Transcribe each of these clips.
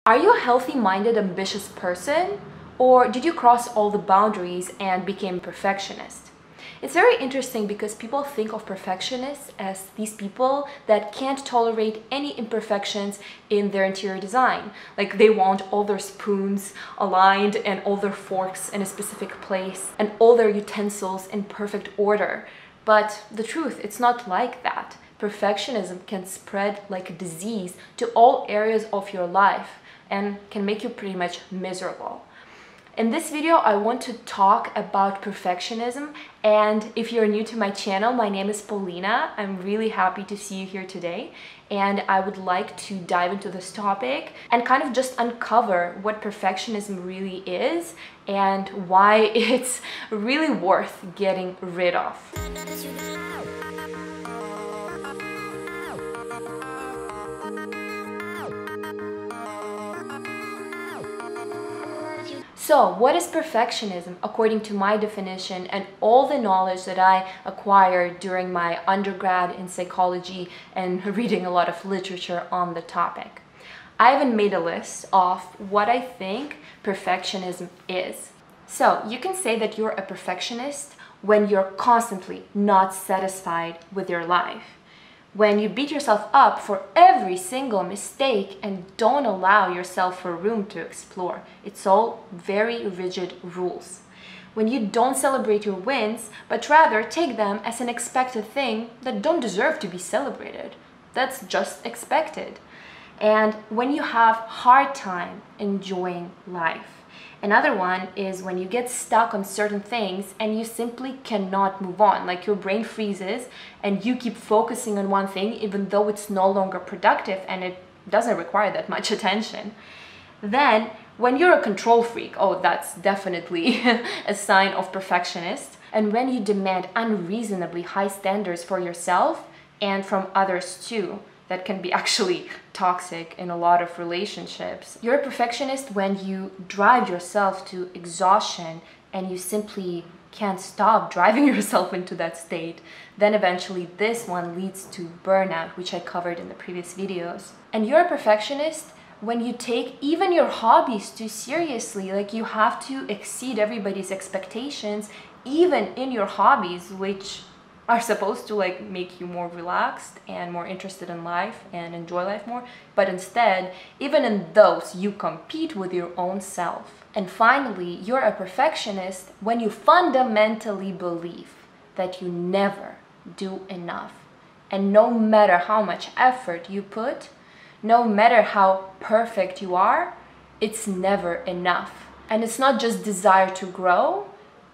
Are you a healthy-minded, ambitious person? Or did you cross all the boundaries and became a perfectionist? It's very interesting because people think of perfectionists as these people that can't tolerate any imperfections in their interior design. Like they want all their spoons aligned and all their forks in a specific place and all their utensils in perfect order. But the truth, it's not like that. Perfectionism can spread like a disease to all areas of your life and can make you pretty much miserable. In this video, I want to talk about perfectionism, and if you're new to my channel, my name is Paulina. I'm really happy to see you here today, and I would like to dive into this topic and kind of just uncover what perfectionism really is and why it's really worth getting rid of. So, what is perfectionism according to my definition and all the knowledge that I acquired during my undergrad in psychology and reading a lot of literature on the topic? I haven't made a list of what I think perfectionism is. So, you can say that you're a perfectionist when you're constantly not satisfied with your life. When you beat yourself up for every single mistake and don't allow yourself for room to explore. It's all very rigid rules. When you don't celebrate your wins, but rather take them as an expected thing that don't deserve to be celebrated. That's just expected. And when you have hard time enjoying life. Another one is when you get stuck on certain things and you simply cannot move on, like your brain freezes and you keep focusing on one thing even though it's no longer productive and it doesn't require that much attention. Then when you're a control freak, oh, that's definitely a sign of perfectionist. And when you demand unreasonably high standards for yourself and from others too, that can be actually toxic in a lot of relationships. You're a perfectionist when you drive yourself to exhaustion and you simply can't stop driving yourself into that state. Then eventually this one leads to burnout, which I covered in the previous videos. And you're a perfectionist when you take even your hobbies too seriously, like you have to exceed everybody's expectations, even in your hobbies, which are supposed to like make you more relaxed and more interested in life and enjoy life more, but instead, even in those, you compete with your own self. And finally, you're a perfectionist when you fundamentally believe that you never do enough. And no matter how much effort you put, no matter how perfect you are, it's never enough. And it's not just desire to grow,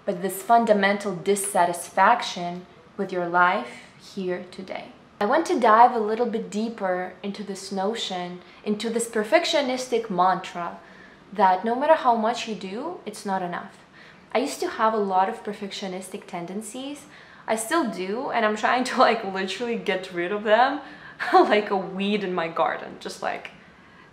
but this fundamental dissatisfaction with your life here today. I want to dive a little bit deeper into this notion, into this perfectionistic mantra that no matter how much you do, it's not enough. I used to have a lot of perfectionistic tendencies. I still do, and I'm trying to like literally get rid of them like a weed in my garden. Just like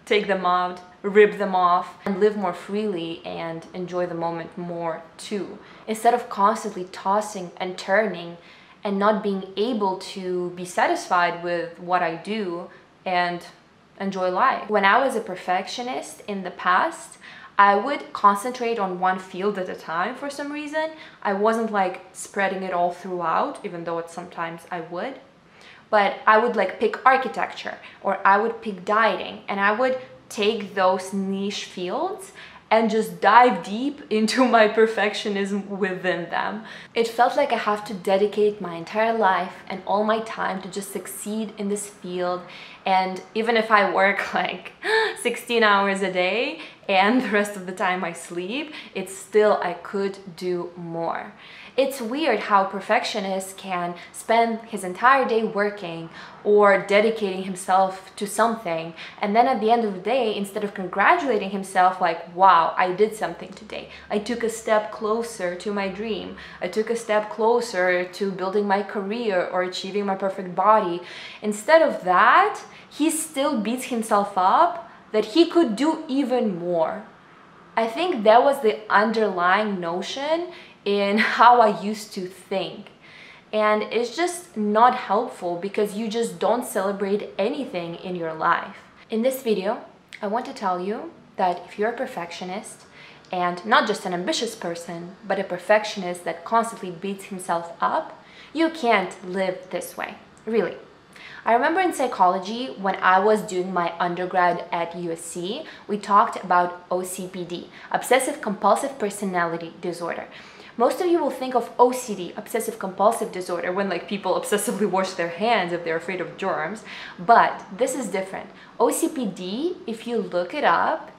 take them out, rip them off, and live more freely and enjoy the moment more too. Instead of constantly tossing and turning and not being able to be satisfied with what I do and enjoy life. When I was a perfectionist in the past, I would concentrate on one field at a time for some reason. I wasn't like spreading it all throughout, even though sometimes I would. But I would like pick architecture or I would pick dieting, and I would take those niche fields and just dive deep into my perfectionism within them. It felt like I have to dedicate my entire life and all my time to just succeed in this field. And even if I work like 16 hours a day and the rest of the time I sleep, it's still I could do more. It's weird how perfectionists can spend his entire day working or dedicating himself to something, and then at the end of the day, instead of congratulating himself like, wow, I did something today, I took a step closer to my dream, I took a step closer to building my career or achieving my perfect body. Instead of that, he still beats himself up that he could do even more. I think that was the underlying notion in how I used to think. And it's just not helpful because you just don't celebrate anything in your life. In this video, I want to tell you that if you're a perfectionist, and not just an ambitious person, but a perfectionist that constantly beats himself up, you can't live this way, really. I remember in psychology, when I was doing my undergrad at USC, we talked about OCPD, Obsessive Compulsive Personality Disorder. Most of you will think of OCD, Obsessive Compulsive Disorder, when like people obsessively wash their hands if they're afraid of germs, but this is different. OCPD, if you look it up,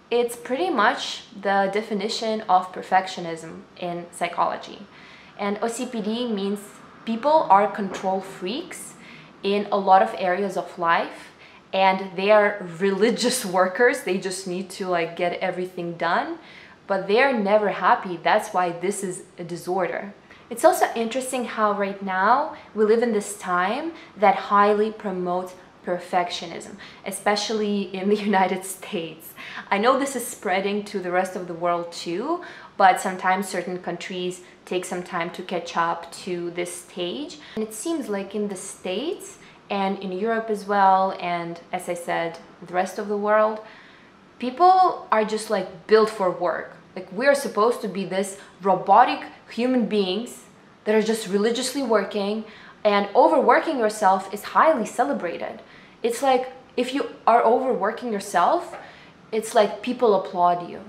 it's pretty much the definition of perfectionism in psychology. And OCPD means people are control freaks in a lot of areas of life, and they are religious workers. They just need to like get everything done, but they're never happy. That's why this is a disorder. It's also interesting how right now we live in this time that highly promotes perfectionism, especially in the United States. I know this is spreading to the rest of the world too, but sometimes certain countries take some time to catch up to this stage. And it seems like in the States and in Europe as well, and as I said, the rest of the world, people are just like built for work. Like we are supposed to be this robotic human beings that are just religiously working, and overworking yourself is highly celebrated. It's like if you are overworking yourself, it's like people applaud you.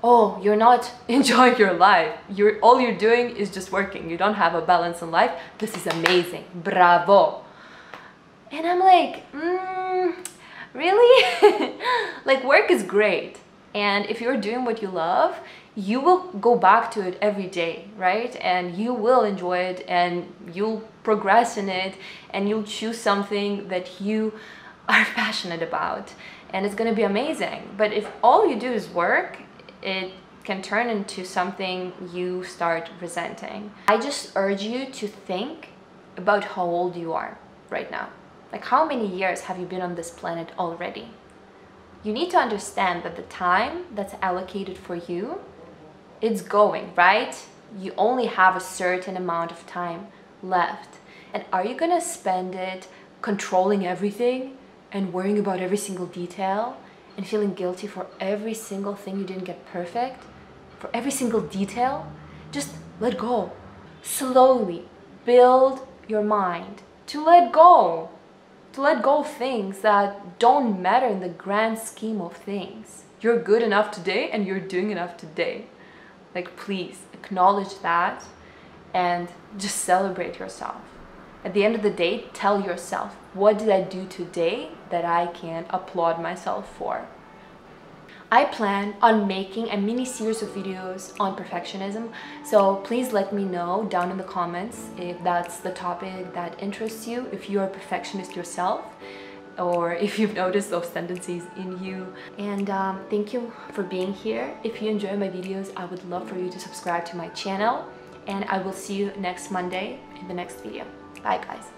Oh, you're not enjoying your life. All you're doing is just working. You don't have a balance in life. This is amazing. Bravo. And I'm like, really? Like work is great. And if you're doing what you love, you will go back to it every day, right? And you will enjoy it, and you'll progress in it, and you'll choose something that you are passionate about, and it's gonna be amazing. But if all you do is work, it can turn into something you start resenting. I just urge you to think about how old you are right now. Like, how many years have you been on this planet already? You need to understand that the time that's allocated for you, it's going, right? You only have a certain amount of time left. And are you gonna spend it controlling everything and worrying about every single detail and feeling guilty for every single thing you didn't get perfect? For every single detail? Just let go. Slowly build your mind to let go. To let go of things that don't matter in the grand scheme of things. You're good enough today and you're doing enough today. Like, please acknowledge that and just celebrate yourself. At the end of the day, tell yourself, what did I do today that I can applaud myself for? I plan on making a mini series of videos on perfectionism, so please let me know down in the comments if that's the topic that interests you, if you're a perfectionist yourself, or if you've noticed those tendencies in you. And thank you for being here. If you enjoy my videos, I would love for you to subscribe to my channel, and I will see you next Monday in the next video. Bye guys.